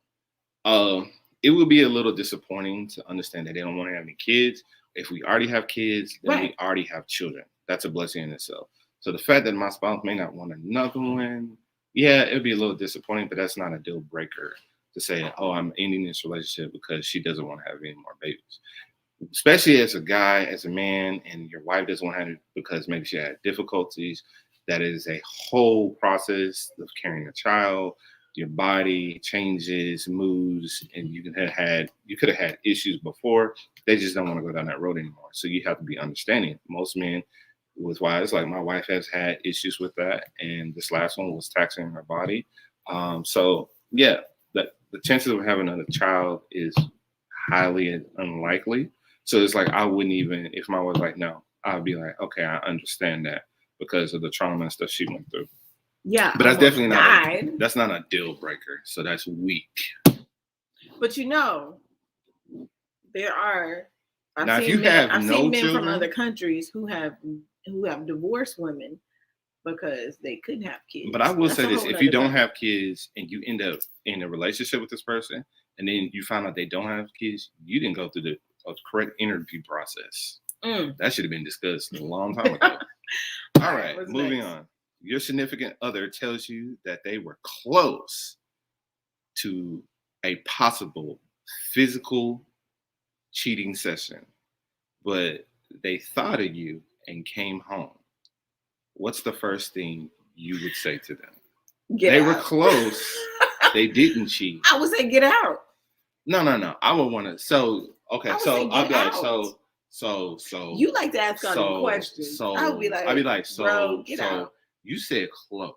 It would be a little disappointing to understand that they don't want to have any kids. If we already have kids, then we already have children. That's a blessing in itself. So the fact that my spouse may not want another one, yeah, it'd be a little disappointing, but that's not a deal breaker to say, oh, I'm ending this relationship because she doesn't want to have any more babies. Especially as a guy, as a man, and your wife doesn't want to have it because maybe she had difficulties. That is a whole process of carrying a child. Your body changes, moves, and you could have had issues before. They just don't want to go down that road anymore. So you have to be understanding. Most men with wives, like my wife has had issues with that, and this last one was taxing her body. So yeah, the chances of having another child is highly unlikely. So it's like I wouldn't even, if my wife was like, no, I'd be like, okay, I understand that because of the trauma and stuff she went through. Yeah, but that's definitely that's not a deal breaker. So that's weak. But there are. I've seen men from other countries who have divorced women because they couldn't have kids. But I will say this: if you don't have kids and you end up in a relationship with this person, and then you find out they don't have kids, you didn't go through the correct interview process. That should have been discussed a long time ago. All right, moving on. Your significant other tells you that they were close to a possible physical cheating session, but they thought of you and came home. What's the first thing you would say to them? They were close. They didn't cheat. I would say get out. No. I would want to. So okay. So I'll be like, so. You like to ask all the questions. So I'd be like, bro, get out. You said close.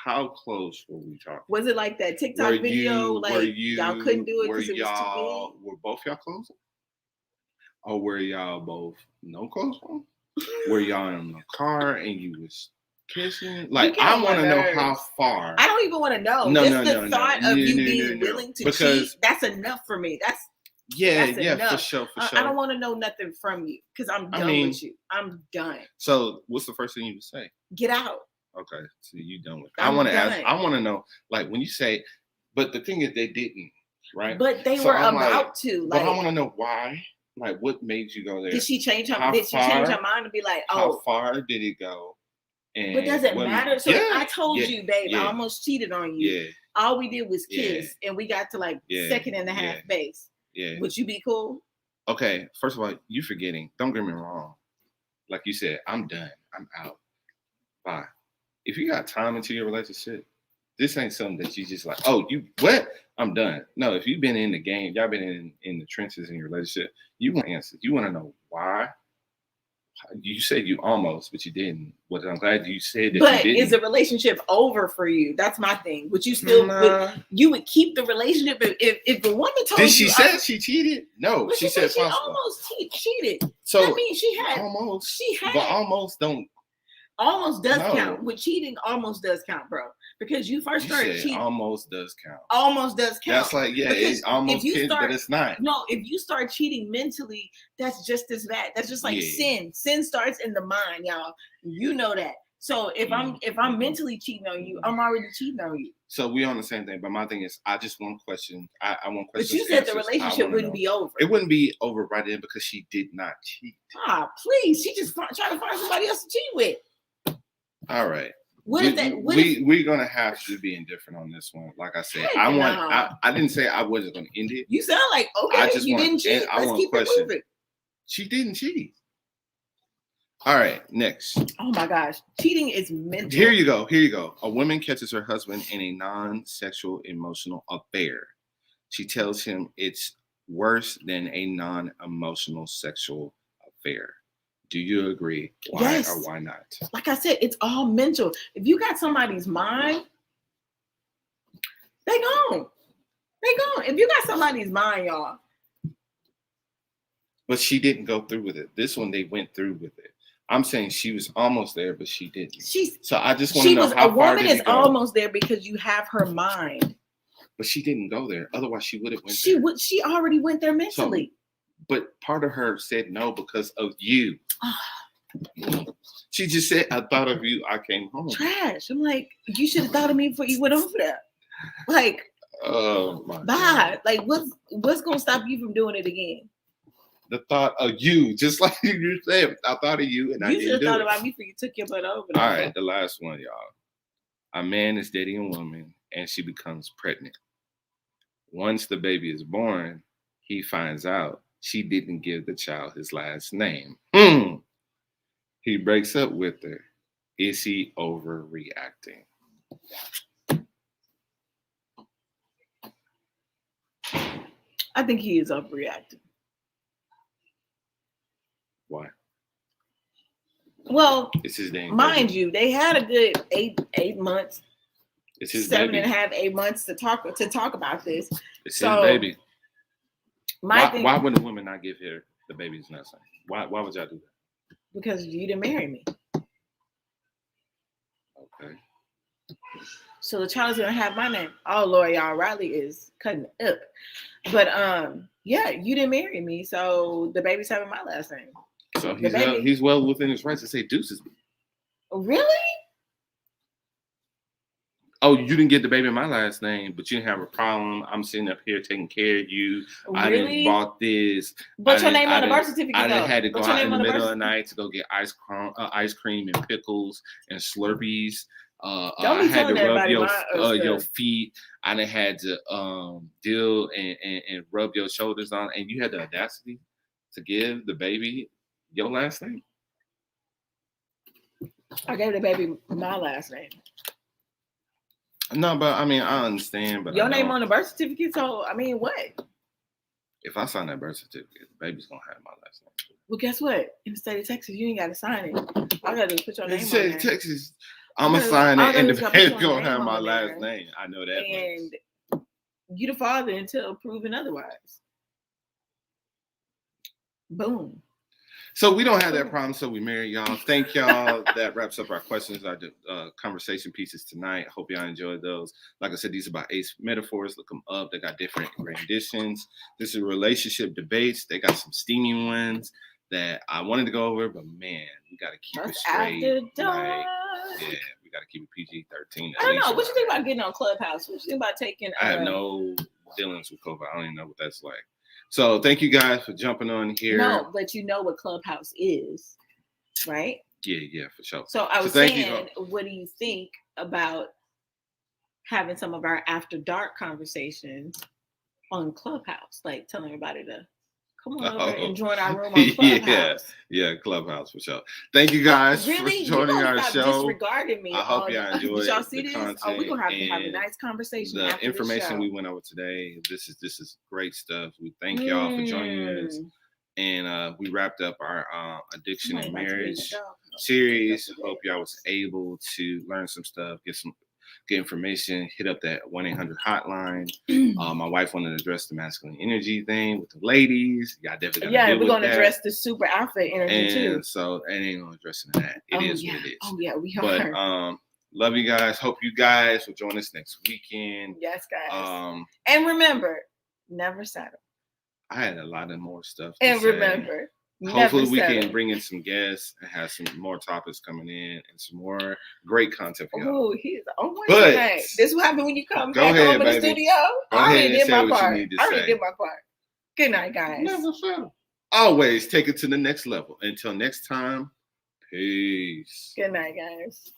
How close were we talking? Was it like that TikTok video? Y'all couldn't do it because it was too big? Were both y'all close? Or were y'all both no close on? Were y'all in the car and you was kissing? Like, I want to know how far. I don't even want to know. The thought of you being willing to cheat, that's enough for me. That's enough. For sure. I don't want to know nothing from you because I'm done with you. I'm done. So what's the first thing you would say? Get out. Okay, so you done with it. I want to ask. I want to know, like, when you say, but the thing is, they didn't, right? But they were about to. But I want to know why. Like, what made you go there? Did she change her? Did she change her mind and be like, oh? How far did it go? And but does it matter? So I told you, babe, I almost cheated on you. Yeah. all we did was kiss, and we got to like second and a half base. Yeah. Would you be cool? Okay, first of all, you forgetting. Don't get me wrong. Like you said, I'm done. I'm out. Bye. If you got time into your relationship, this ain't something that you just like, oh, you what? I'm done. No, if you've been in the game, y'all been in the trenches in your relationship, you want answers. You want to know why. You said you almost, but you didn't. Well, I'm glad you said that. But you didn't. Is the relationship over for you? That's my thing. Would you still you would keep the relationship if the woman told you? Did she say she cheated? No, she said she almost cheated. So that means she had almost. She had, but almost don't. Almost does count. With cheating, almost does count, bro. Because you first started cheating. Almost does count. Almost does count. That's like, it's almost but it's not. No, if you start cheating mentally, that's just as bad. That's just like sin. Sin starts in the mind, y'all. You know that. So if I'm mentally cheating on you, I'm already cheating on you. So we on the same thing. But my thing is, I just want question. I want questions. But you said the relationship wouldn't be over. It wouldn't be over right then because she did not cheat. Please. She just trying to find somebody else to cheat with. All right. We're gonna have to be indifferent on this one. Like I said, I didn't say I wasn't gonna end it. You sound like you didn't cheat. Let's keep it moving. She didn't cheat. All right, next. Oh my gosh, cheating is mental. Here you go. A woman catches her husband in a non-sexual emotional affair. She tells him it's worse than a non-emotional sexual affair. Do you agree? Why or why not? Like I said, it's all mental. If you got somebody's mind, they gone. If you got somebody's mind, y'all. But she didn't go through with it. This one, they went through with it. I'm saying she was almost there, but she didn't. So I just want to know how far did it go? A woman is almost there because you have her mind. But she didn't go there. Otherwise, she would have went there. She already went there mentally. But part of her said no because of you. She just said, I thought of you. I came home. Trash. I'm like, you should have thought of me before you went over there. Like, oh my God. Like, what's going to stop you from doing it again? The thought of you, just like you said, I thought of you and I didn't do it. You should have thought about me before you took your butt over there. All right, the last one, y'all. A man is dating a woman and she becomes pregnant. Once the baby is born, he finds out she didn't give the child his last name. He breaks up with her. Is he overreacting? I think he is overreacting. Why? Well, it's his name. Mind you, they had a good eight months. It's his 7.5, 8 months to talk about this. It's his baby. Why would a woman not give her the baby's last name? Why would y'all do that? Because you didn't marry me. Okay. So the child is gonna have my name. Oh Lord, y'all, Riley is cutting up. But yeah, you didn't marry me, so the baby's having my last name. So he's well within his rights to say deuces. Really? Oh, you didn't get the baby in my last name, but you didn't have a problem. I'm sitting up here taking care of you. Really? I didn't bought this. But your name on the birth certificate. I didn't had to go out in the middle of the night to go get ice cream and pickles and Slurpees. I had to rub your feet. I done had to deal and rub your shoulders on, and you had the audacity to give the baby your last name. I gave the baby my last name. No, but I mean, I understand. But your name on the birth certificate. So I mean, what? If I sign that birth certificate, the baby's gonna have my last name. Well, guess what? In the state of Texas, you ain't got to sign it. All I gotta do is put your name on there. Texas, I'm gonna sign it, and the baby's gonna have my last name. I know that. And you the father until proven otherwise. Boom. So we don't have that problem, so we marry y'all. Thank y'all. That wraps up our questions, our conversation pieces tonight. Hope y'all enjoyed those. Like I said, these are about 8 metaphors. Look them up. They got different renditions. This is relationship debates. They got some steamy ones that I wanted to go over, but man, we got to keep it straight. Yeah, we got to keep it PG-13. I don't know. What you think about getting on Clubhouse? What you think about taking? I have no dealings with COVID. I don't even know what that's like. So thank you guys for jumping on here. No, but you know what Clubhouse is, right? Yeah, for sure. So I was saying, what do you think about having some of our after dark conversations on Clubhouse, like telling everybody to come on over and join our room on Clubhouse. Yeah, Clubhouse for sure. Thank you guys for joining our show. Disregarding me. I hope y'all enjoyed. Did y'all see this? Content. Oh, we're gonna have to have a nice conversation. The after information we went over today. This is great stuff. We thank y'all for joining us. And we wrapped up our addiction and marriage series. Hope y'all was able to learn some stuff, get information, hit up that 1-800 hotline. My wife wanted to address the masculine energy thing with the ladies. Y'all definitely we're gonna address the super alpha energy too. So it ain't gonna address that. It is what it is. Oh yeah, we are. But love you guys. Hope you guys will join us next weekend. Yes, guys. And remember, never settle. I had a lot of more stuff. Remember, hopefully we can bring in some guests and have some more topics coming in and some more great content for y'all. Oh, he's on one tonight. This is what happens when you come back home in the studio. I already did my part. Good night, guys. Never settle. Always take it to the next level. Until next time, peace. Good night, guys.